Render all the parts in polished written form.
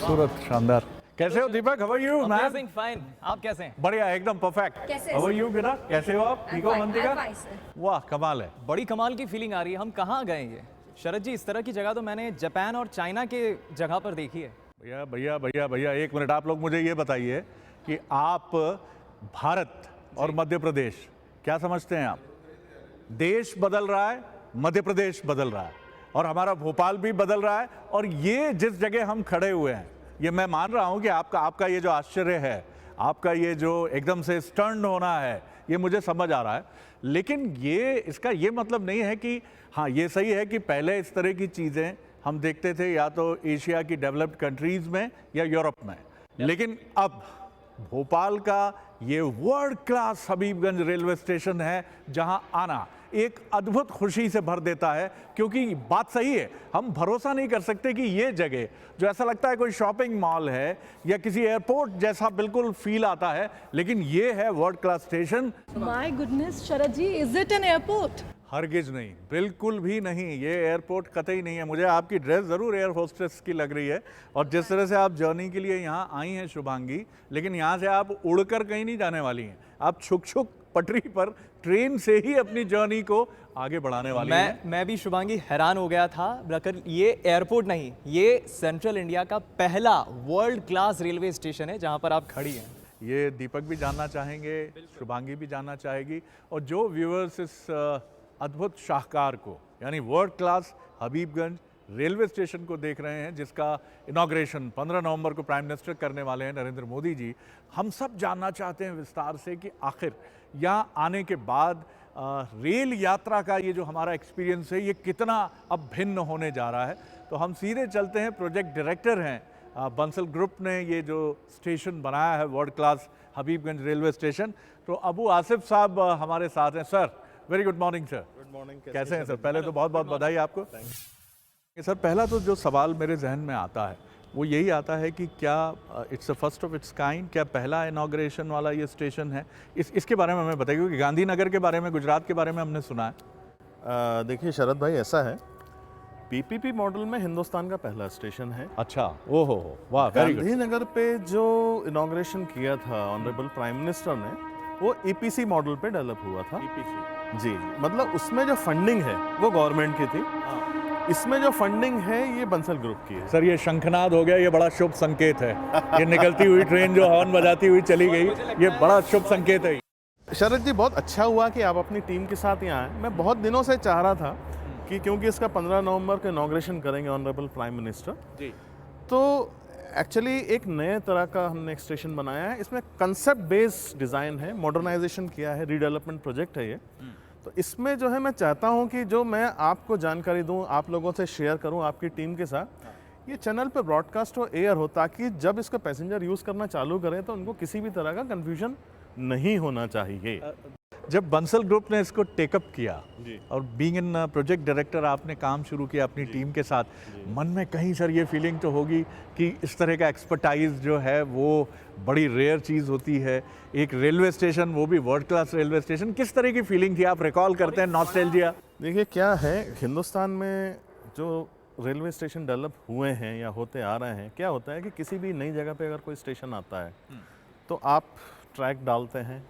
खूबसूरत, शानदार। कैसे हो Deepak? How are you man? Amazing, fine. आप कैसे हैं? बढ़िया, एकदम परफेक्ट। कैसे हाउ आर यू बेटा? कैसे हो आप? ठीक हो वंतिका? वाह, कमाल है। बड़ी कमाल की फीलिंग आ रही है। हम कहाँ गए ये? शरद जी, इस तरह की जगह तो मैंने जापान और चाइना के जगह पर देखी है। भैया भैया भैया भैया, एक मिनट, आप लोग मुझे ये बताइए कि आप भारत और मध्य प्रदेश क्या समझते हैं आप? देश बदल रहा है, मध्य प्रदेश बदल रहा है और हमारा भोपाल भी बदल रहा है। और ये जिस जगह हम खड़े हुए हैं, ये मैं मान रहा हूं कि आपका ये जो आश्चर्य है, आपका ये जो एकदम से स्टर्न होना है, ये मुझे समझ आ रहा है। लेकिन इसका ये मतलब नहीं है कि हाँ, ये सही है कि पहले इस तरह की चीज़ें हम देखते थे या तो एशिया की डेवलप्ड कंट्रीज में या यूरोप में, लेकिन अब भोपाल का ये world class Habibganj railway station है, जहां आना एक अद्भुत खुशी से भर देता है। क्योंकि बात सही है, हम भरोसा नहीं कर सकते कि ये जगह जो ऐसा लगता है कोई शॉपिंग मॉल है या किसी एयरपोर्ट जैसा बिल्कुल फील आता है, लेकिन ये है world class station. My goodness, Sharad ji, is it an airport? हरगिज नहीं, बिल्कुल भी नहीं, ये एयरपोर्ट कतई नहीं है। मुझे आपकी ड्रेस ज़रूर एयर होस्टेस की लग रही है और जिस तरह से आप जर्नी के लिए यहाँ आई हैं शुभांगी, लेकिन यहाँ से आप उड़कर कहीं नहीं जाने वाली हैं। आप छुक छुक पटरी पर ट्रेन से ही अपनी जर्नी को आगे बढ़ाने वाली हैं। मैं भी शुभांगी हैरान हो गया था, बल्कि ये एयरपोर्ट नहीं, ये सेंट्रल इंडिया का पहला वर्ल्ड क्लास रेलवे स्टेशन है जहाँ पर आप खड़ी हैं। ये दीपक भी जानना चाहेंगे, शुभांगी भी जानना चाहेगी, और जो व्यूअर्स इस अद्भुत शाहकार को यानी world class Habibganj railway station को देख रहे हैं, जिसका इनॉग्रेशन 15 नवंबर को प्राइम मिनिस्टर करने वाले हैं नरेंद्र मोदी जी। हम सब जानना चाहते हैं विस्तार से कि आखिर यहाँ आने के बाद रेल यात्रा का ये जो हमारा एक्सपीरियंस है, ये कितना अब भिन्न होने जा रहा है। तो हम सीधे चलते हैं, प्रोजेक्ट डायरेक्टर हैं बंसल ग्रुप ने ये जो स्टेशन बनाया है world class Habibganj railway station, तो अबू आसिफ साहब हमारे साथ हैं। Sir, very good morning sir. Good morning. कैसे हैं सर? पहले तो बहुत बहुत बधाई आपको। सर, पहला तो जो सवाल मेरे जहन में आता है वो यही आता है कि क्या it's a first of its kind, क्या पहला इनॉग्रेशन वाला ये स्टेशन है? इसके बारे में हमें बताइए, क्योंकि गांधीनगर के बारे में, गुजरात के बारे में हमने सुना है। देखिए शरद भाई, ऐसा है, पीपीपी मॉडल में हिंदुस्तान का पहला स्टेशन है। अच्छा, ओहो, वाह, वेरी गुड। गांधीनगर पे जो इनॉग्रेशन किया था ऑनरेबल प्राइम मिनिस्टर ने, वो ईपीसी मॉडल पे डेवलप हुआ था। जी, मतलब उसमें जो फंडिंग है वो गवर्नमेंट की थी, इसमें जो फंडिंग है ये बंसल ग्रुप की है। सर, ये शंखनाद हो गया, ये बड़ा शुभ संकेत है। ये निकलती हुई ट्रेन जो हॉर्न बजाती हुई चली गई, ये बड़ा शुभ संकेत है। शरद जी, बहुत अच्छा हुआ कि आप अपनी टीम के साथ यहाँ आए। मैं बहुत दिनों से चाह रहा था कि क्योंकि इसका 15 नवंबर को इनॉग्रेशन करेंगे ऑनरेबल प्राइम मिनिस्टर जी, तो एक्चुअली एक नए तरह का हमने एक स्टेशन बनाया है। इसमें कंसेप्ट बेस्ड डिज़ाइन है, मॉडर्नाइजेशन किया है, रीडेवलपमेंट प्रोजेक्ट है ये। तो इसमें जो है मैं चाहता हूँ कि जो मैं आपको जानकारी दूँ, आप लोगों से शेयर करूँ आपकी टीम के साथ, ये चैनल पे ब्रॉडकास्ट हो, एयर हो, ताकि जब इसको पैसेंजर यूज़ करना चालू करें तो उनको किसी भी तरह का कन्फ्यूजन नहीं होना चाहिए। जब बंसल ग्रुप ने इसको टेकअप किया और बीइंग इन प्रोजेक्ट डायरेक्टर आपने काम शुरू किया अपनी टीम के साथ, मन में कहीं सर ये फीलिंग तो होगी कि इस तरह का एक्सपर्टाइज जो है वो बड़ी रेयर चीज़ होती है। एक रेलवे स्टेशन, वो भी वर्ल्ड क्लास रेलवे स्टेशन, किस तरह की फीलिंग थी? आप रिकॉल करते हैं नॉस्टैल्जिया? देखिए क्या है, हिंदुस्तान में जो रेलवे स्टेशन डेवलप हुए हैं या होते आ रहे हैं, क्या होता है कि किसी भी नई जगह पे अगर कोई स्टेशन आता है तो आप ट्रैक डालते हैं,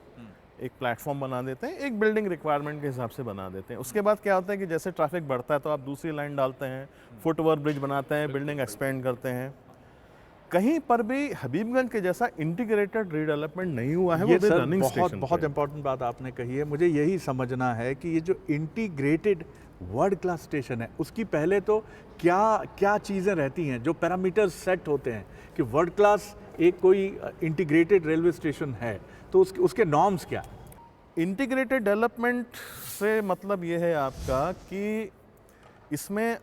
एक प्लेटफॉर्म बना देते हैं, एक बिल्डिंग रिक्वायरमेंट के हिसाब से बना देते हैं। उसके बाद क्या होता है कि जैसे ट्रैफिक बढ़ता है तो आप दूसरी लाइन डालते हैं, फुट ओवर ब्रिज बनाते हैं, बिल्डिंग एक्सपेंड करते हैं। कहीं पर भी हबीबगंज के जैसा इंटीग्रेटेड रीडेवलपमेंट नहीं हुआ है। ये वो सर रनिंग स्टेशन बहुत इंपॉर्टेंट बात आपने कही है। मुझे यही समझना है कि ये जो इंटीग्रेटेड वर्ल्ड क्लास स्टेशन है, उसकी पहले तो क्या क्या चीज़ें रहती हैं जो पैरामीटर्स सेट होते हैं कि वर्ल्ड क्लास एक कोई इंटीग्रेटेड रेलवे स्टेशन है, तो उसके नॉर्म्स क्या? इंटीग्रेटेड डेवलपमेंट से मतलब ये है आपका कि इसमें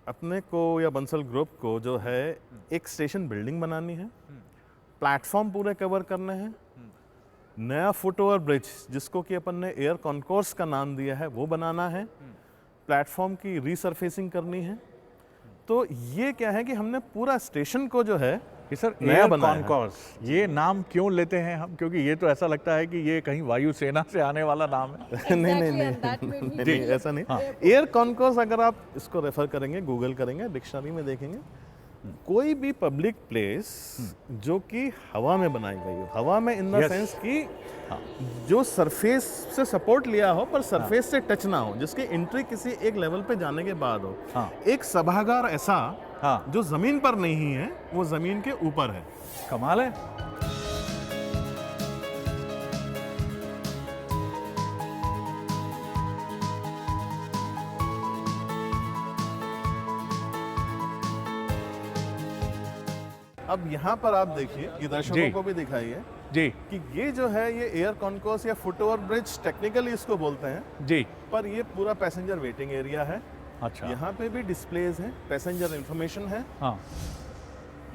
अपने को या बंसल ग्रुप को जो है एक स्टेशन बिल्डिंग बनानी है, प्लेटफॉर्म पूरे कवर करने हैं, नया फुट ओवर ब्रिज जिसको कि अपन ने एयर कॉन्कोर्स का नाम दिया है वो बनाना है, प्लेटफॉर्म की रीसरफेसिंग करनी है। तो ये क्या है कि हमने पूरा स्टेशन को जो है सर नया एयर बनाया है। कॉन्कोर्स, ये नाम क्यों लेते हैं हम? क्योंकि ये तो ऐसा लगता है कि ये कहीं वायुसेना से आने वाला नाम है। नहीं, ऐसा नहीं। एयर कॉन्कोर्स अगर आप इसको रेफर करेंगे, गूगल करेंगे, डिक्शनरी में देखेंगे कोई भी पब्लिक प्लेस जो कि हवा में बनाई गई हो, हवा में इन द Yes. सेंस कि जो सरफेस से सपोर्ट लिया हो पर सरफेस से टच ना हो, जिसकी एंट्री किसी एक लेवल पे जाने के बाद हो। हाँ। एक सभागार ऐसा हाँ। जो जमीन पर नहीं है, वो जमीन के ऊपर है। कमाल है। अब यहाँ पर आप देखिए, ये जी। दर्शकों को भी दिखाइए जी कि ये जो है ये एयर कॉन्कोर्स या फुट ओवर ब्रिज टेक्निकली इसको बोलते हैं, जी। पर ये पूरा पैसेंजर वेटिंग एरिया है। अच्छा। यहाँ पे भी डिस्प्लेज हैं, पैसेंजर इंफॉर्मेशन है। हाँ।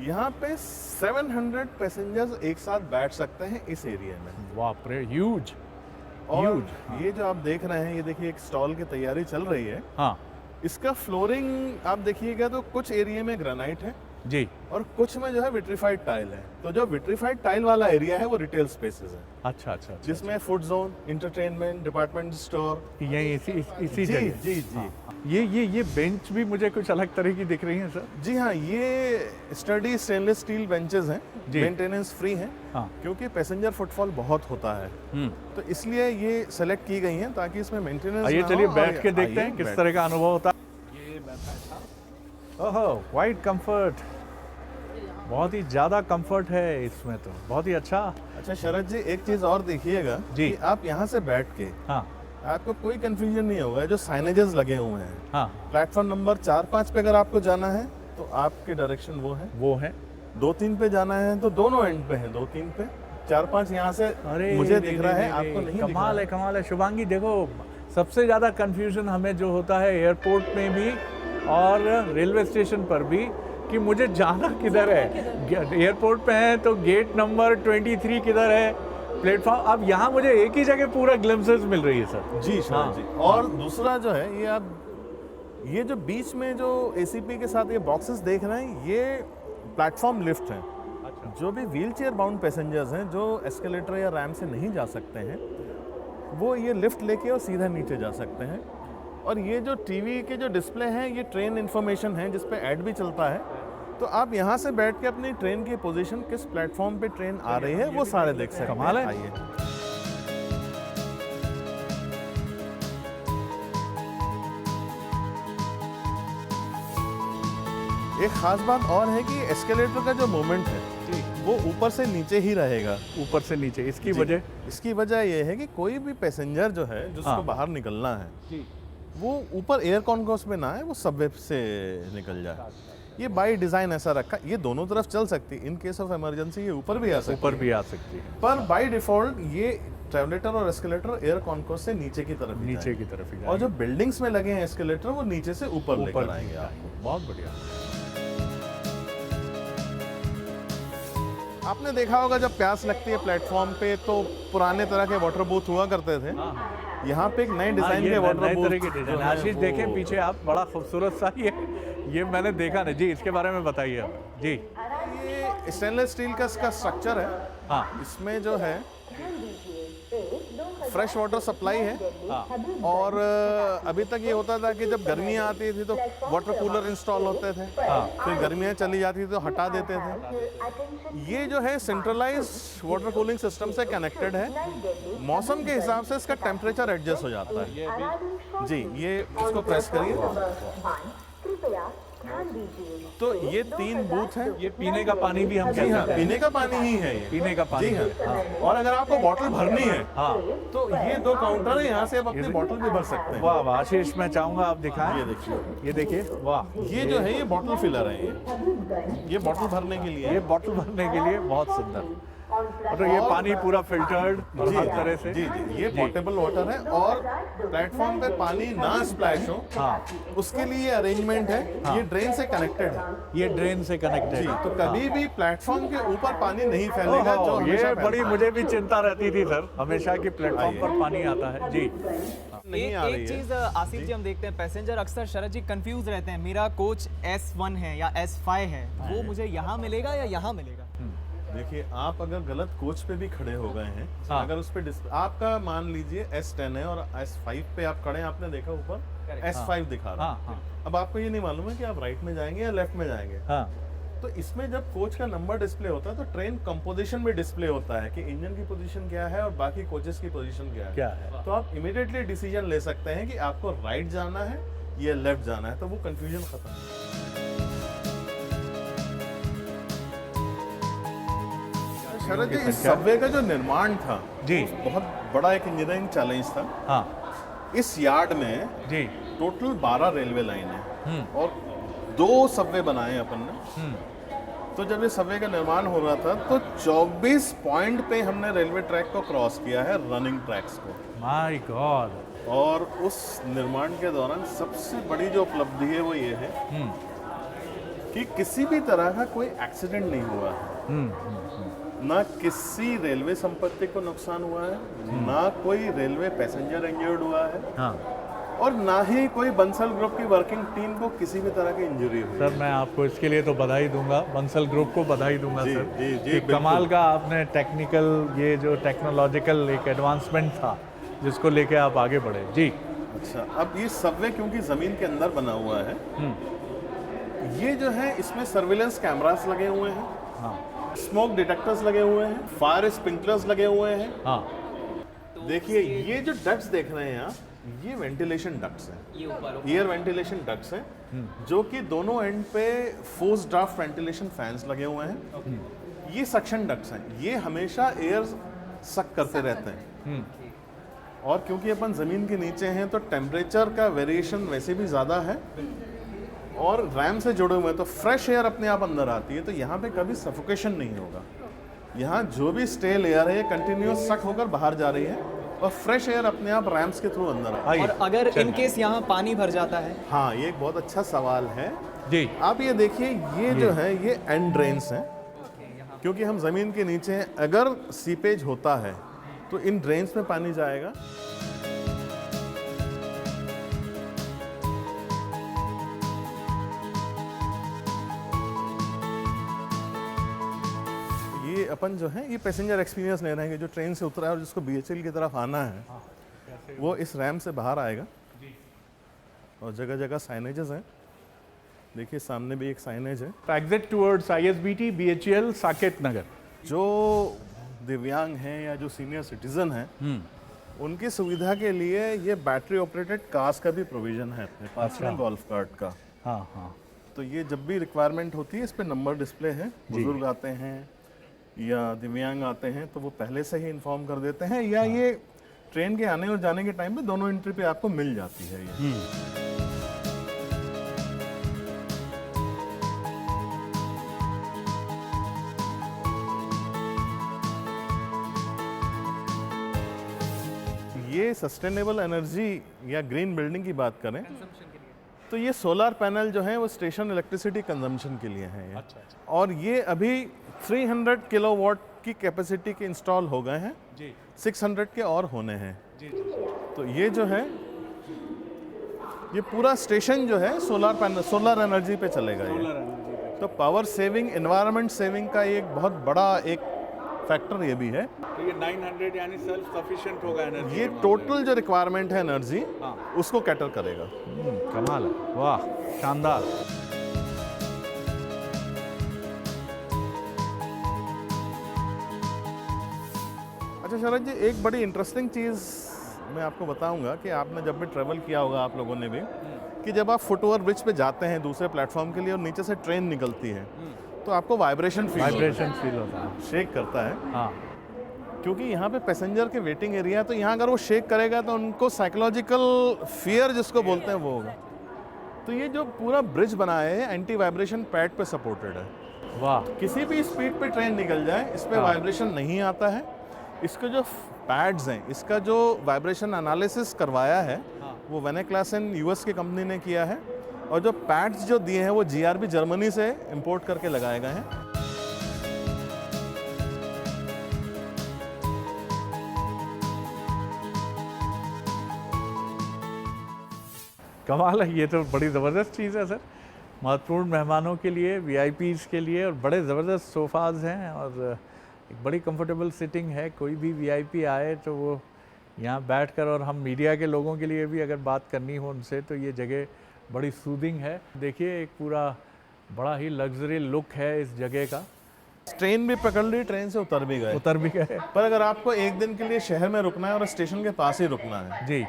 यहाँ पे 700 पैसेंजर्स एक साथ बैठ सकते हैं इस एरिया में। बाप रे, ह्यूज। और Huge, ये जो आप देख रहे हैं, ये देखिए एक स्टॉल की तैयारी चल रही है। हाँ इसका फ्लोरिंग आप देखिएगा तो कुछ एरिया में ग्रेनाइट है जी। और कुछ में जो है विट्रीफाइड टाइल है। तो जो विट्रीफाइड टाइल वाला एरिया है वो रिटेल स्पेसेस है, अच्छा अच्छा अच्छा। जिसमें food zone, entertainment, department store. यही इसी जी जगह। जी जी ये बेंच भी मुझे कुछ अलग तरह की दिख रही है सर। जी हाँ, ये स्टडी स्टेनलेस स्टील बेंचेस हैं, जी। मेंटेनेंस फ्री हैं। हाँ। क्योंकि पैसेंजर फुटफॉल बहुत होता है, तो इसलिए ये सेलेक्ट की गई हैं ताकि इसमें मेंटेनेंस। आइए चलिए बैठ के देखते हैं किस तरह का अनुभव होता है। ये ओहो, वाइड कंफर्ट, बहुत ही ज़्यादा कंफर्ट है इसमें तो, बहुत ही अच्छा। अच्छा शरद जी, एक चीज और देखिएगा जी। कि आप यहाँ से बैठ के हाँ आपको कोई कंफ्यूजन नहीं होगा। जो साइनेजेस लगे हुए हैं, हाँ प्लेटफॉर्म नंबर 4-5 पे अगर आपको जाना है तो आपके डायरेक्शन वो है, वो है। 2-3 पे जाना है तो दोनों एंड पे है, 2-3 पे। 4-5 यहाँ से मुझे दिख रहा है, आपको नहीं दिख रहा कमाल है, कमाल है। शुभांगी देखो, सबसे ज़्यादा कंफ्यूजन हमें जो होता है एयरपोर्ट में भी और रेलवे स्टेशन पर भी कि मुझे जाना किधर है। एयरपोर्ट पे है तो गेट नंबर 23 किधर है, प्लेटफॉर्म। अब यहाँ मुझे एक ही जगह पूरा ग्लिम्सेस मिल रही है सर। जी शरद हाँ, जी। और दूसरा जो है, ये आप ये जो बीच में जो एसीपी के साथ ये बॉक्सेस देख रहे हैं, ये प्लेटफॉर्म लिफ्ट हैं। जो भी व्हील चेयर बाउंड पैसेंजर्स हैं जो एस्केलेटर या रैम्प से नहीं जा सकते हैं, वो ये लिफ्ट लेके और सीधा नीचे जा सकते हैं। और ये जो टीवी के जो डिस्प्ले हैं, ये ट्रेन इन्फॉर्मेशन है जिस पे ऐड भी चलता है। तो आप यहाँ से बैठ के अपनी ट्रेन की पोजीशन, किस प्लेटफॉर्म पे ट्रेन आ रही है, वो सारे देख सकते हैं। कमाल है। आइए। एक खास बात और है कि एस्केलेटर का जो मूवमेंट है वो ऊपर से नीचे ही रहेगा। ऊपर से नीचे, इसकी जी। वजह? इसकी वजह यह है कि कोई भी पैसेंजर जो है जिसको हाँ। बाहर निकलना है, वो ऊपर एयर कॉन्कोर्स में ना है, वो सबवे से निकल जाए। ये बाय डिजाइन ऐसा रखा, ये दोनों तरफ चल सकती है। इन केस ऑफ इमरजेंसी ये ऊपर भी आ सकती ऊपर है, भी आ सकती है, पर बाय डिफॉल्ट ये ट्रेवलेटर और एस्केलेटर एयर कॉन्कोर्स से नीचे की तरफ ही नीचे जाएंगे। की तरफ ही और जो बिल्डिंग्स में लगे हैं एस्केलेटर, वो नीचे से ऊपर लेकर आएंगे जाएंगे। आपको। बहुत बढ़िया। आपने देखा होगा जब प्यास लगती है प्लेटफॉर्म पे तो पुराने तरह के वाटर बूथ हुआ करते थे। यहाँ पे एक नए डिजाइन के वाटर नए बूथ तरह के डिजाइन। आशीष देखें पीछे आप, बड़ा खूबसूरत सा ये मैंने देखा नहीं जी, इसके बारे में बताइए आप जी। ये स्टेनलेस स्टील का इसका स्ट्रक्चर है। हाँ इसमें जो है फ्रेश वाटर सप्लाई है। और अभी तक ये होता था कि जब गर्मियाँ आती थी तो वाटर कूलर इंस्टॉल होते थे, फिर गर्मियाँ चली जाती थी तो हटा देते थे। ये जो है सेंट्रलाइज वाटर कूलिंग सिस्टम से कनेक्टेड है। मौसम के हिसाब से इसका टेम्परेचर एडजस्ट हो जाता है। जी, ये इसको प्रेस करिए तो ये 3 बूथ हैं। ये पीने का पानी भी हम जी हाँ, कहते हैं। पीने का पानी ही है ये। पीने का पानी। जी हाँ। और अगर आपको बॉटल भरनी है हाँ। तो ये 2 काउंटर है, यहाँ से आप अपनी बॉटल भी भर सकते हैं। वाह वाह आशीष, मैं चाहूंगा आप दिखाएं। ये देखिए, ये देखिए, वाह। ये जो है ये बॉटल फिलर है। ये बॉटल भरने के लिए ये बॉटल भरने के लिए बहुत सुंदर। मतलब ये पानी पूरा फिल्टर्ड हर तरह से। जी जी, ये पोर्टेबल वाटर है। और प्लेटफॉर्म पे पानी ना स्प्लैश हो, हाँ। उसके लिए अरेंजमेंट है। ये ड्रेन से कनेक्टेड है। ये ड्रेन से कनेक्टेड। जी, तो कभी भी प्लेटफॉर्म के ऊपर पानी नहीं फैलेगा। जो ये हमेशा बड़ी फैलता मुझे भी चिंता रहती थी सर, हमेशा कि प्लेटफॉर्म पर पानी आता है जी। नहीं आ रही एक है। चीज आसिफ जी हम देखते हैं, पैसेंजर अक्सर शरद जी कंफ्यूज रहते हैं, मेरा कोच S1 है या S5 है, वो मुझे यहाँ मिलेगा या यहाँ मिलेगा? देखिए, आप अगर गलत कोच पे भी खड़े हो गए हैं, हाँ। अगर उस पे आपका मान लीजिए S10 है और S5 पे आप खड़े हैं, आपने देखा ऊपर S5 दिखा रहा है। हाँ हाँ अब आपको ये नहीं मालूम है कि आप राइट में जाएंगे या लेफ्ट में जाएंगे। हाँ। तो इसमें जब कोच का नंबर डिस्प्ले होता है तो ट्रेन कंपोजिशन में डिस्प्ले होता है कि इंजन की पोजीशन क्या है और बाकी कोचेस की पोजीशन क्या है। तो आप इमीडिएटली डिसीजन ले सकते हैं कि आपको राइट जाना है या लेफ्ट जाना है, तो वो कंफ्यूजन खत्म। शरद जी, इस सबवे का जो निर्माण था जी, वो बहुत बड़ा एक इंजीनियरिंग चैलेंज था। हाँ इस यार्ड में जी, टोटल 12 रेलवे लाइन है और 2 सबवे बनाए अपन ने। तो जब ये सबवे का निर्माण हो रहा था तो 24 पॉइंट पे हमने रेलवे ट्रैक को क्रॉस किया है, रनिंग ट्रैक्स को। My God. और उस निर्माण के दौरान सबसे बड़ी जो उपलब्धि है वो ये है कि किसी भी तरह का कोई एक्सीडेंट नहीं हुआ है। ना किसी रेलवे संपत्ति को नुकसान हुआ है, ना कोई रेलवे पैसेंजर इंजर्ड हुआ है, हाँ और ना ही कोई बंसल ग्रुप की वर्किंग टीम को किसी भी तरह की इंजरी हुई। सर, मैं आपको इसके लिए तो बधाई दूंगा, बंसल ग्रुप को बधाई दूंगा जी, सर। जी, जी, कि बिल्कुल। कमाल का आपने टेक्निकल, ये जो टेक्नोलॉजिकल एक एडवांसमेंट था जिसको लेके आप आगे बढ़े। जी। अच्छा, अब ये सबवे क्योंकि जमीन के अंदर बना हुआ है, ये जो है इसमें सर्विलेंस कैमरास लगे हुए हैं, हाँ स्मोक डिटेक्टर्स लगे हुए हैं, फायर स्प्रिंकलर्स लगे हुए हैं। हाँ देखिए ये जो डक्ट्स देख रहे हैं आप, ये वेंटिलेशन डक्ट्स हैं, एयर वेंटिलेशन डक्ट्स हैं, जो कि दोनों एंड पे फोर्स ड्राफ्ट वेंटिलेशन फैंस लगे हुए हैं। ये सक्शन डक्ट्स हैं, ये हमेशा एयर सक करते रहते हैं। और क्योंकि अपन ज़मीन के नीचे हैं तो टेम्परेचर का वेरिएशन वैसे भी ज़्यादा है और रैम से जुड़े हुए हैं, तो फ्रेश एयर अपने आप अंदर आती है, तो यहाँ पे कभी सफोकेशन नहीं होगा। यहाँ जो भी स्टेल एयर है ये कंटिन्यूस सक होकर बाहर जा रही है और फ्रेश एयर अपने आप रैम्स के थ्रू अंदर आ। और अगर इन केस यहाँ पानी भर जाता है? हाँ, ये एक बहुत अच्छा सवाल है जी। आप ये देखिए, ये जो है ये एंड ड्रेन्स हैं, क्योंकि हम ज़मीन के नीचे हैं। अगर सीपेज होता है तो इन ड्रेन्स में पानी जाएगा। ये अपन जो है ये पैसेंजर एक्सपीरियंस ले रहे हैं कि जो ट्रेन से उतरा है और जिसको बीएचएल की तरफ आना है वो इस रैम से बाहर आएगा। और जगह जगह साइनेजेस हैं, देखिए सामने भी एक साइनेज है। Exit towards ISBT BHEL Saket Nagar. जो दिव्यांग हैं या जो सीनियर सिटीजन हैं उनकी सुविधा के लिए ये बैटरी ऑपरेटेड कार्स का भी प्रोविजन है अपने पास में, गोल्फ कार्ट का। हाँ हाँ। तो ये जब भी रिक्वायरमेंट होती है इस पे नंबर डिस्प्ले है, बुजुर्ग आते हैं या दिव्यांग आते हैं तो वो पहले से ही इन्फॉर्म कर देते हैं, या ये ट्रेन के आने और जाने के टाइम पे दोनों एंट्री पे आपको मिल जाती है ये। ये सस्टेनेबल एनर्जी या ग्रीन बिल्डिंग की बात करें तो ये सोलर पैनल जो है वो स्टेशन इलेक्ट्रिसिटी कंजम्पशन के लिए हैं ये। और ये अभी 300 किलोवाट की कैपेसिटी के इंस्टॉल हो गए हैं जी, 600 के और होने हैं जी। तो ये जो है ये पूरा स्टेशन जो है सोलर पैनल, सोलर एनर्जी पे चलेगा ये। तो पावर सेविंग, एनवायरनमेंट सेविंग का एक बहुत बड़ा एक फैक्टर ये भी है। तो ये 900 यानी सेल्फ सफिशिएंट होगा एनर्जी। ये टोटल जो रिक्वायरमेंट है एनर्जी उसको कैटर करेगा। कमाल है, वाह, शानदार। अच्छा शरद जी, एक बड़ी इंटरेस्टिंग चीज़ मैं आपको बताऊंगा कि आपने जब भी ट्रैवल किया होगा आप लोगों ने भी, कि जब आप फुटओवर ब्रिज पे जाते हैं दूसरे प्लेटफॉर्म के लिए और नीचे से ट्रेन निकलती है तो आपको वाइब्रेशन फील होता है, शेक करता है। हाँ, क्योंकि यहाँ पे पैसेंजर के वेटिंग एरिया है, तो यहाँ अगर वो शेक करेगा तो उनको साइकोलॉजिकल फियर जिसको बोलते हैं वो होगा। तो ये जो पूरा ब्रिज बनाया है एंटी वाइब्रेशन पैड पे सपोर्टेड है। वाह। किसी भी स्पीड पे ट्रेन निकल जाए इस पे वाइब्रेशन नहीं आता है। इसके जो पैड्स हैं, इसका जो वाइब्रेशन एनालिसिस करवाया है वो वेनेक्लासन यूएस की कंपनी ने किया है, और जो पैड्स जो दिए हैं वो जीआरबी जर्मनी से इंपोर्ट करके लगाए गए हैं। कमाल है, ये तो बड़ी ज़बरदस्त चीज़ है सर। महत्वपूर्ण मेहमानों के लिए, वीआईपीज़ के लिए, और बड़े ज़बरदस्त सोफ़ाज़ हैं और एक बड़ी कंफर्टेबल सिटिंग है। कोई भी वीआईपी आए तो वो यहाँ बैठकर, और हम मीडिया के लोगों के लिए भी अगर बात करनी हो उनसे तो ये जगह बड़ी सूदिंग है। देखिए एक पूरा बड़ा ही लग्जरी लुक है इस जगह का। ट्रेन भी पकड़ ली, ट्रेन से उतर भी गए। उतर भी गए। पर अगर आपको एक दिन के लिए शहर में रुकना है और स्टेशन के पास ही रुकना है, जी,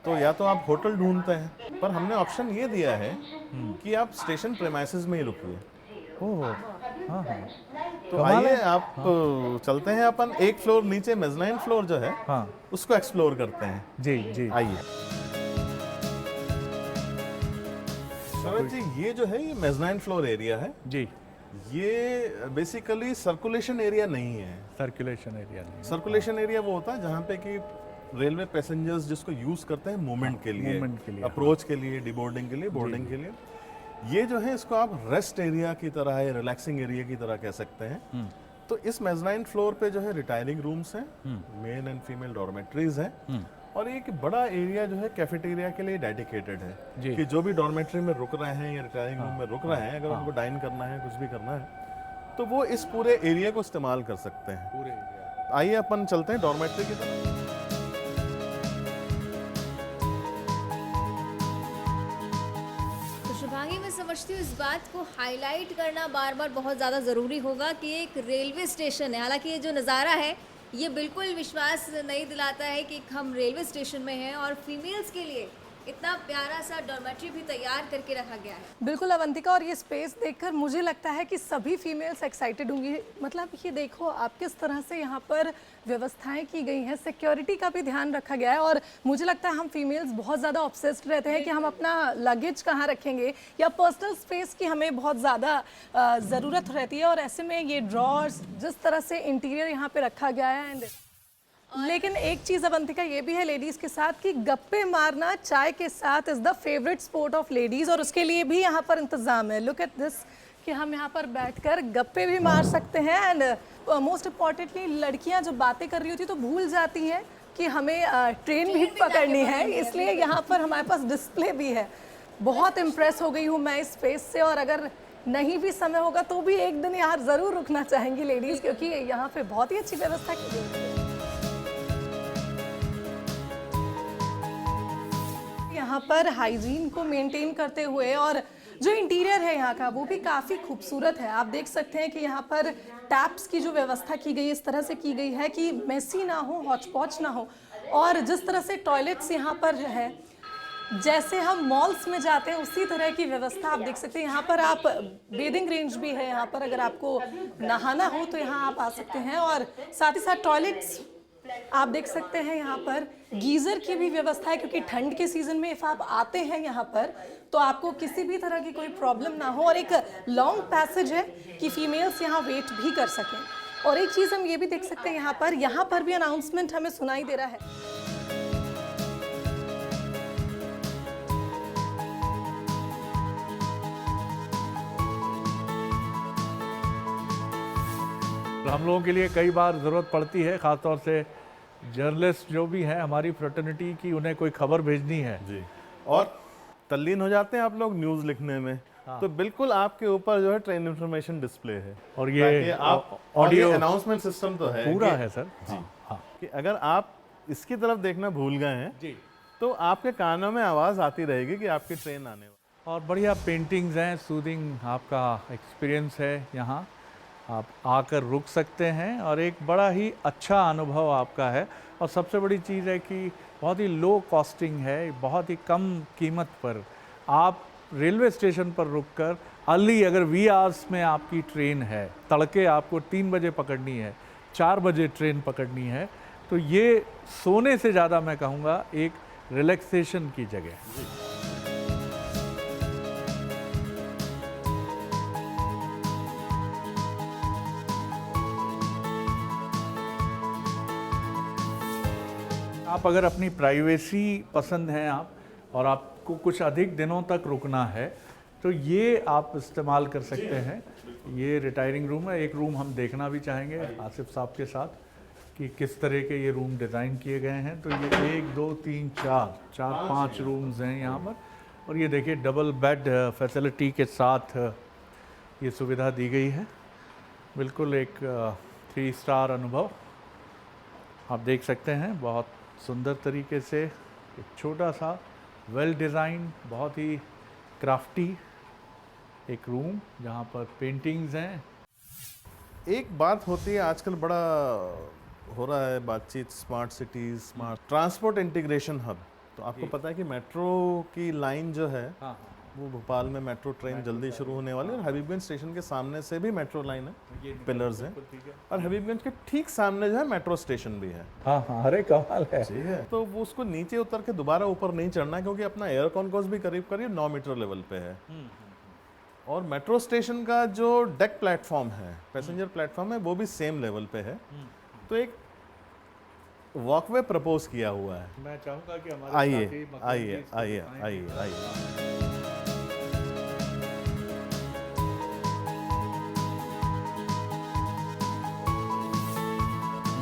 तो या तो आप होटल ढूंढते हैं, पर हमने ऑप्शन ये दिया है कि आप स्टेशन प्रेमाइसेस में ही रुकिए। ओह, हाँ हाँ, तो कमाल आइए है। आप चलते हैं अपन एक फ्लोर नीचे, मेज़नाइन फ्लोर जो है हाँ उसको एक्सप्लोर करते हैं। जी जी। आइए। शरद जी, ये जो है ये मेज़नाइन फ्लोर एरिया है। जी, ये बेसिकली सर्कुलेशन एरिया नहीं है। सर्कुलेशन एरिया नहीं। सर्कुलेशन एरिया वो होता है जहाँ पे कि रेलवे पैसेंजर्स जिसको यूज करते हैं मूवमेंट के लिए, मूवमेंट के लिए, अप्रोच के लिए, डिबोर्डिंग के लिए, बोर्डिंग के लिए। ये जो है इसको आप रेस्ट एरिया की तरह है, रिलैक्सिंग एरिया की तरह कह सकते हैं। तो इस मेज़नाइन फ्लोर पे जो है रिटायरिंग रूम्स हैं, मेल एंड फीमेल डॉर्मेट्रीज हैं, और एक बड़ा एरिया जो है कैफेटेरिया के लिए डेडिकेटेड है कि जो भी डॉर्मेट्री में रुक रहे हैं या रिटायरिंग रूम में रुक रहे हैं, अगर उनको डाइन करना है, कुछ भी करना है, तो वो इस पूरे एरिया को इस्तेमाल कर सकते हैं। पूरे आइए अपन चलते हैं डॉर्मेट्री की तरफ। तो शुभांगी, मैं समझती हूँ इस बात को हाईलाइट करना बार बार बहुत ज़्यादा ज़रूरी होगा कि एक रेलवे स्टेशन है। हालांकि ये जो नज़ारा है ये बिल्कुल विश्वास नहीं दिलाता है कि हम रेलवे स्टेशन में हैं, और फीमेल्स के लिए इतना प्यारा सा डॉर्मेट्री भी तैयार करके रखा गया है। बिल्कुल अवंतिका, और ये स्पेस देखकर मुझे लगता है कि सभी फीमेल्स एक्साइटेड होंगी। मतलब ये देखो आप किस तरह से यहाँ पर व्यवस्थाएं की गई हैं, सिक्योरिटी का भी ध्यान रखा गया है। और मुझे लगता है हम फीमेल्स बहुत ज़्यादा ऑब्सेस्ड रहते हैं कि हम अपना लगेज कहाँ रखेंगे, या पर्सनल स्पेस की हमें बहुत ज़्यादा ज़रूरत रहती है। और ऐसे में ये ड्रॉर्स, जिस तरह से इंटीरियर यहाँ पे रखा गया है, एंड लेकिन एक चीज़ अवंतिका ये भी है लेडीज़ के साथ कि गप्पे मारना चाय के साथ is the favourite sport of ladies, और उसके लिए भी यहाँ पर इंतज़ाम है। लुक एट दिस कि हम यहाँ पर बैठकर गप्पे भी मार सकते हैं। एंड मोस्ट इम्पॉर्टेंटली लड़कियाँ जब बातें कर रही होती तो भूल जाती हैं कि हमें ट्रेन भी पकड़नी है, इसलिए यहाँ पर हमारे पास डिस्प्ले भी है। बहुत इम्प्रेस हो गई हूँ मैं इस स्पेस से, और अगर नहीं भी समय होगा तो भी एक दिन यहाँ ज़रूर रुकना चाहेंगी लेडीज़, क्योंकि यहाँ पे बहुत ही अच्छी व्यवस्था की गई है। यहाँ पर हाइजीन को मेंटेन करते हुए, और जो इंटीरियर है यहाँ का वो भी काफ़ी खूबसूरत है। आप देख सकते हैं कि यहाँ पर टैप्स की जो व्यवस्था की गई इस तरह से की गई है कि मेसी ना हो, हॉच पॉच ना हो, और जिस तरह से टॉयलेट्स यहाँ पर है, जैसे हम मॉल्स में जाते हैं उसी तरह की व्यवस्था आप देख सकते हैं। यहाँ पर आप बेदिंग रेंज भी है, यहाँ पर अगर आपको नहाना हो तो यहाँ आप आ सकते हैं, और साथ ही साथ टॉयलेट्स आप देख सकते हैं। यहाँ पर गीज़र की भी व्यवस्था है, क्योंकि ठंड के सीज़न में इफ़ आप आते हैं यहाँ पर तो आपको किसी भी तरह की कोई प्रॉब्लम ना हो। और एक लॉन्ग पैसेज है कि फीमेल्स यहाँ वेट भी कर सकें। और एक चीज़ हम ये भी देख सकते हैं यहाँ पर भी अनाउंसमेंट हमें सुनाई दे रहा है। हम लोगों के लिए कई बार ज़रूरत पड़ती है, ख़ासतौर से जर्नलिस्ट जो भी हैं हमारी फ्रेटर्निटी की, उन्हें कोई खबर भेजनी है जी, और तल्लीन हो जाते हैं आप लोग न्यूज़ लिखने में, तो बिल्कुल आपके ऊपर जो है ट्रेन इंफॉर्मेशन डिस्प्ले है, और ये आप ऑडियो अनाउंसमेंट सिस्टम तो है पूरा कि- है सर। जी, हाँ कि अगर आप इसकी तरफ देखना भूल गए हैं जी, तो आपके कानों में आवाज़ आती रहेगी कि आपकी ट्रेन आने वाली। और बढ़िया पेंटिंग्स हैं, सूदिंग आपका एक्सपीरियंस है यहाँ, आप आकर रुक सकते हैं और एक बड़ा ही अच्छा अनुभव आपका है। और सबसे बड़ी चीज़ है कि बहुत ही लो कॉस्टिंग है, बहुत ही कम कीमत पर आप रेलवे स्टेशन पर रुककर अर्ली, अगर वी आवर्स में आपकी ट्रेन है, तड़के आपको 3 बजे पकड़नी है, 4 बजे ट्रेन पकड़नी है, तो ये सोने से ज़्यादा मैं कहूँगा एक रिलैक्सेशन की जगह है। आप अगर अपनी प्राइवेसी पसंद है आप, और आपको कुछ अधिक दिनों तक रुकना है, तो ये आप इस्तेमाल कर सकते हैं। ये रिटायरिंग रूम है। एक रूम हम देखना भी चाहेंगे आसिफ साहब के साथ कि किस तरह के ये रूम डिज़ाइन किए गए हैं। तो ये 1 2 3 4 5 रूम्स हैं यहाँ पर, और ये देखिए डबल बेड फैसिलिटी के साथ ये सुविधा दी गई है। बिल्कुल एक 3 स्टार अनुभव आप देख सकते हैं। बहुत सुंदर तरीके से एक छोटा सा वेल डिज़ाइन, बहुत ही क्राफ्टी एक रूम जहाँ पर पेंटिंग्स हैं। एक बात होती है आजकल बड़ा हो रहा है बातचीत, smart cities, smart transport integration hub. तो आपको पता है कि मेट्रो की लाइन जो है वो भोपाल में मेट्रो ट्रेन जल्दी शुरू होने वाली है और हबीबगंज स्टेशन के सामने से भी मेट्रो लाइन है, पिलर्स हैं, और हबीबगंज के ठीक सामने जो है मेट्रो स्टेशन भी है। हाँ हाँ, अरे कमाल है। ठीक है, तो वो उसको नीचे उतर के दोबारा ऊपर नहीं चढ़ना क्योंकि अपना एयर कॉन्कोर्स भी करीब करीब 9 मीटर लेवल पे है। और मेट्रो स्टेशन का जो डेक प्लेटफॉर्म है, पैसेंजर प्लेटफॉर्म है, वो भी सेम लेवल पे है। तो एक वॉकवे प्रपोज किया हुआ है। मैं चाहूंगा कि हमारे आइए साथी मकरंद जी आइए इसको आइए बताएं। आइए आइए।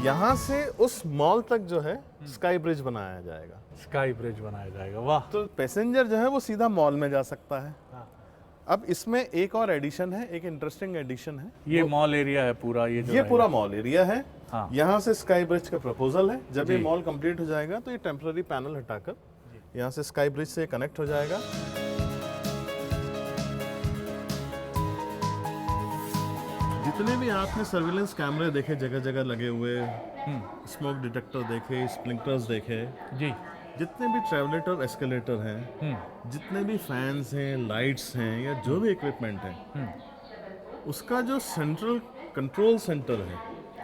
यहाँ से उस मॉल तक जो है स्काई ब्रिज बनाया जाएगा। स्काई ब्रिज बनाया जाएगा, वाह। तो पैसेंजर जो है वो सीधा मॉल में जा सकता है। हाँ। अब इसमें एक और एडिशन है, एक इंटरेस्टिंग एडिशन है। ये मॉल एरिया है पूरा, ये जो ये पूरा मॉल एरिया है। हाँ। यहाँ से स्काई ब्रिज का प्रपोजल है। जब ये मॉल कंप्लीट हो जाएगा तो ये टेम्पररी पैनल हटाकर यहाँ से स्काई ब्रिज से कनेक्ट हो जाएगा। जितने भी आपने सर्विलेंस कैमरे देखे जगह जगह लगे हुए, स्मोक डिटेक्टर देखे, स्प्रिंकलर्स देखे, जी, जितने भी ट्रेवलेटर एस्केलेटर हैं, जितने भी फैंस हैं, लाइट्स हैं, या जो भी इक्विपमेंट है, उसका जो सेंट्रल कंट्रोल सेंटर है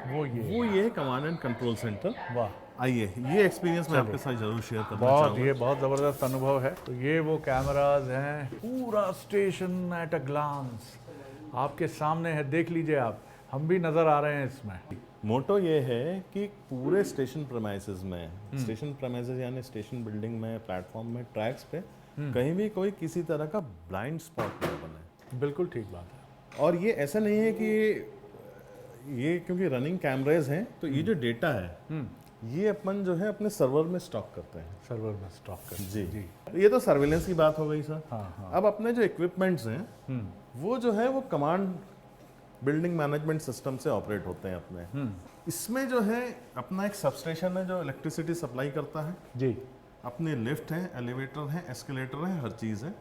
वो ये कमांड एंड कंट्रोल सेंटर। वाह। आइए ये एक्सपीरियंस मैं आपके साथ जरूर शेयर करना बहुत, चाहूँगा। ये बहुत ज़बरदस्त अनुभव है। तो ये वो कैमराज हैं, पूरा स्टेशन एट अ ग्लांस आपके सामने है, देख लीजिए आप, हम भी नज़र आ रहे हैं इसमें। मोटो ये है कि पूरे स्टेशन प्रेमाइसेस में, स्टेशन प्रेमाइसेस यानी स्टेशन बिल्डिंग में, प्लेटफॉर्म में, ट्रैक्स पे कहीं भी कोई किसी तरह का ब्लाइंड स्पॉट नहीं बने। बिल्कुल ठीक बात है। और ये ऐसा नहीं है कि ये क्योंकि रनिंग कैमरेज हैं तो ये जो डेटा है ये अपन जो है अपने सर्वर में स्टॉक करते हैं। सर्वर में स्टॉक कर। जी। ये तो सर्विलेंस की बात हो गई सर। हाँ। अब अपने जो इक्विपमेंट्स हैं वो जो है वो कमांड बिल्डिंग मैनेजमेंट सिस्टम से ऑपरेट होते हैं अपने। इसमें जो है अपना एक सबस्टेशन है जो इलेक्ट्रिसिटी सप्लाई करता है। जी। अपने लिफ्ट हैं, एलिवेटर हैं, एस्केलेटर हैं, हर चीज़ है।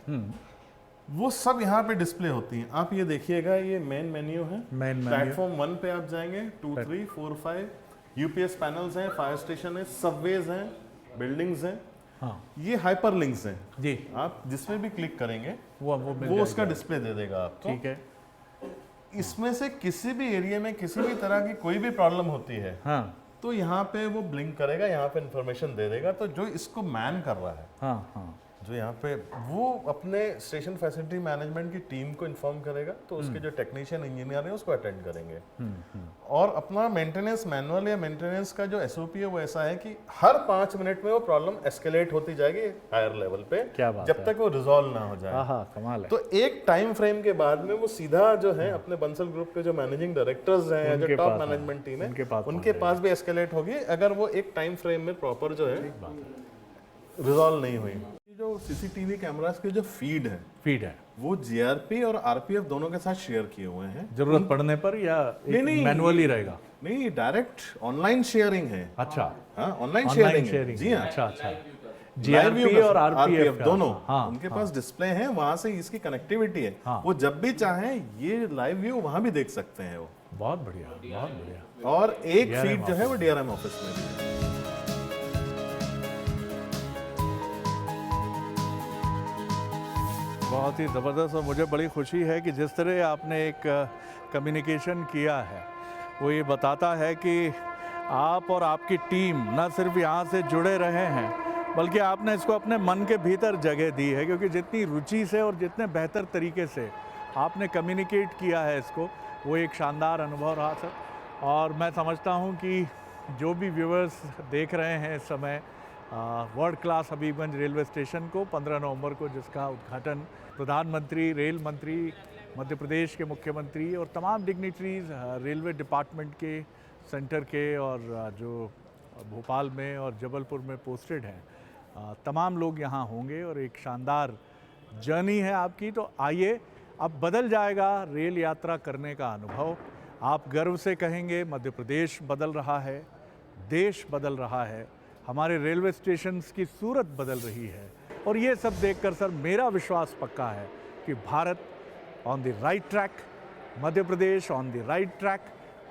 वो सब यहाँ पे डिस्प्ले होती हैं। आप ये देखिएगा, ये मेन मेन्यू है। Main menu. प्लेटफॉर्म 1 पे आप जाएंगे, 2, 3, 4, 5 यूपीएस पैनल्स हैं, फायर स्टेशन है, सबवेज हैं, बिल्डिंग्स हैं। हाँ ये हाइपर लिंक्स हैं। जी, आप जिसमें भी क्लिक करेंगे वो वो उसका डिस्प्ले दे देगा आपको। ठीक है। इसमें से किसी भी एरिया में किसी भी तरह की कोई भी प्रॉब्लम होती है हाँ तो यहाँ पे वो ब्लिंक करेगा, यहाँ पे इंफॉर्मेशन दे देगा। तो जो इसको मैन कर रहा है, हाँ, जो यहाँ पे, वो अपने स्टेशन फैसिलिटी मैनेजमेंट की टीम को इन्फॉर्म करेगा। तो उसके जो टेक्नीशियन इंजीनियर है उसको अटेंड करेंगे। और अपना मेंटेनेंस मैनुअल या मेंटेनेंस का जो एसओपी है वो ऐसा है कि हर 5 मिनट में वो प्रॉब्लम एस्केलेट होती जाएगी हायर लेवल पे, क्या बात जब तक वो रिजॉल्व ना हो जाए। हाँ, कमाल है। तो एक टाइम फ्रेम के बाद में वो सीधा जो है अपने बंसल ग्रुप के जो मैनेजिंग डायरेक्टर्स हैं या जो उनके टॉप पास, मैनेजमेंट टीम है उनके पास भी एस्केलेट होगी अगर वो एक टाइम फ्रेम में प्रॉपर जो है रिजॉल्व नहीं हुई। जो सीसीटीवी कैमरास के जो फीड है वो जीआरपी और आरपीएफ दोनों के साथ शेयर किए हुए हैं। जरूरत पड़ने पर या नहीं, मैनुअली रहेगा? नहीं, डायरेक्ट ऑनलाइन शेयरिंग है। अच्छा, हाँ, ऑनलाइन ऑनलाइन शेयरिंग है। जी हाँ। अच्छा। Live जीआरपी view और का- आरपीएफ RPF दोनों, हाँ, उनके पास डिस्प्ले है, वहां से इसकी कनेक्टिविटी है। हाँ। वो जब भी चाहें ये लाइव व्यू वहां भी देख सकते हैं वो। बहुत बढ़िया। और एक DRM फीड जो है वो डीआरएम ऑफिस में भी है। बहुत ही ज़बरदस्त। और मुझे बड़ी खुशी है कि जिस तरह आपने एक कम्युनिकेशन किया है वो ये बताता है कि आप और आपकी टीम न सिर्फ यहाँ से जुड़े रहे हैं बल्कि आपने इसको अपने मन के भीतर जगह दी है, क्योंकि जितनी रुचि से और जितने बेहतर तरीके से आपने कम्युनिकेट किया है इसको, वो एक शानदार अनुभव रहा सर। और मैं समझता हूँ कि जो भी व्यूअर्स देख रहे हैं इस समय world class Habibganj railway station को 15 नवंबर को, जिसका उद्घाटन प्रधानमंत्री, रेल मंत्री, मध्य प्रदेश के मुख्यमंत्री और तमाम डिग्निटरीज रेलवे डिपार्टमेंट के, सेंटर के और जो भोपाल में और जबलपुर में पोस्टेड हैं, तमाम लोग यहाँ होंगे और एक शानदार जर्नी है आपकी। तो आइए, अब बदल जाएगा रेल यात्रा करने का अनुभव। आप गर्व से कहेंगे मध्य प्रदेश बदल रहा है, देश बदल रहा है, हमारे रेलवे स्टेशंस की सूरत बदल रही है। और ये सब देखकर सर मेरा विश्वास पक्का है कि Bharat on the right track, Madhya Pradesh on the right track.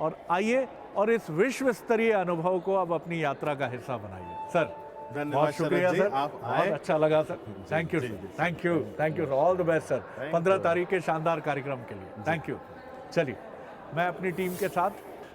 और आइए और इस विश्व स्तरीय अनुभव को अब अपनी यात्रा का हिस्सा बनाइए। सर धन्यवाद बहुत शुक्रिया शरद जी, सर, आप बहुत आए। अच्छा लगा sir. Thank you, thank you, thank you, all the best sir, 15 तारीख के शानदार कार्यक्रम के लिए। Thank you. चलिए मैं अपनी टीम के साथ,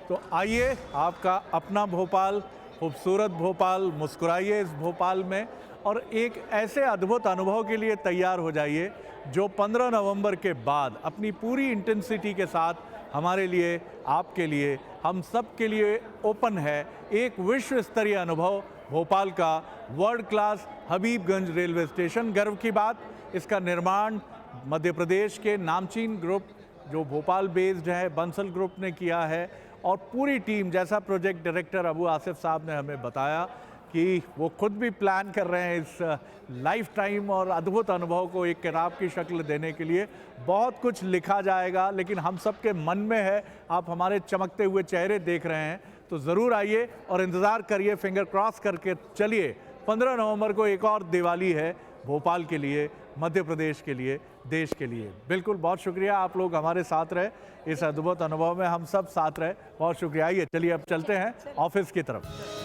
तो आइए आपका अपना भोपाल, खूबसूरत भोपाल, मुस्कुराइए इस भोपाल में और एक ऐसे अद्भुत अनुभव के लिए तैयार हो जाइए जो 15 नवंबर के बाद अपनी पूरी इंटेंसिटी के साथ हमारे लिए, आपके लिए, हम सब के लिए ओपन है। एक विश्व स्तरीय अनुभव भोपाल का world class Habibganj railway station. गर्व की बात, इसका निर्माण मध्य प्रदेश के नामचीन ग्रुप जो भोपाल बेस्ड है, बंसल ग्रुप ने किया है। और पूरी टीम, जैसा प्रोजेक्ट डायरेक्टर अबू आसिफ साहब ने हमें बताया कि वो खुद भी प्लान कर रहे हैं इस लाइफ टाइम और अद्भुत अनुभव को एक किताब की शक्ल देने के लिए। बहुत कुछ लिखा जाएगा, लेकिन हम सब के मन में है। आप हमारे चमकते हुए चेहरे देख रहे हैं, तो ज़रूर आइए और इंतज़ार करिए, फिंगर क्रॉस करके चलिए। 15 नवंबर को एक और दिवाली है भोपाल के लिए, मध्य प्रदेश के लिए, देश के लिए। बिल्कुल, बहुत शुक्रिया आप लोग हमारे साथ रहे इस अद्भुत अनुभव में, हम सब साथ रहे। बहुत शुक्रिया। आइए चलिए अब चलते हैं ऑफिस की तरफ।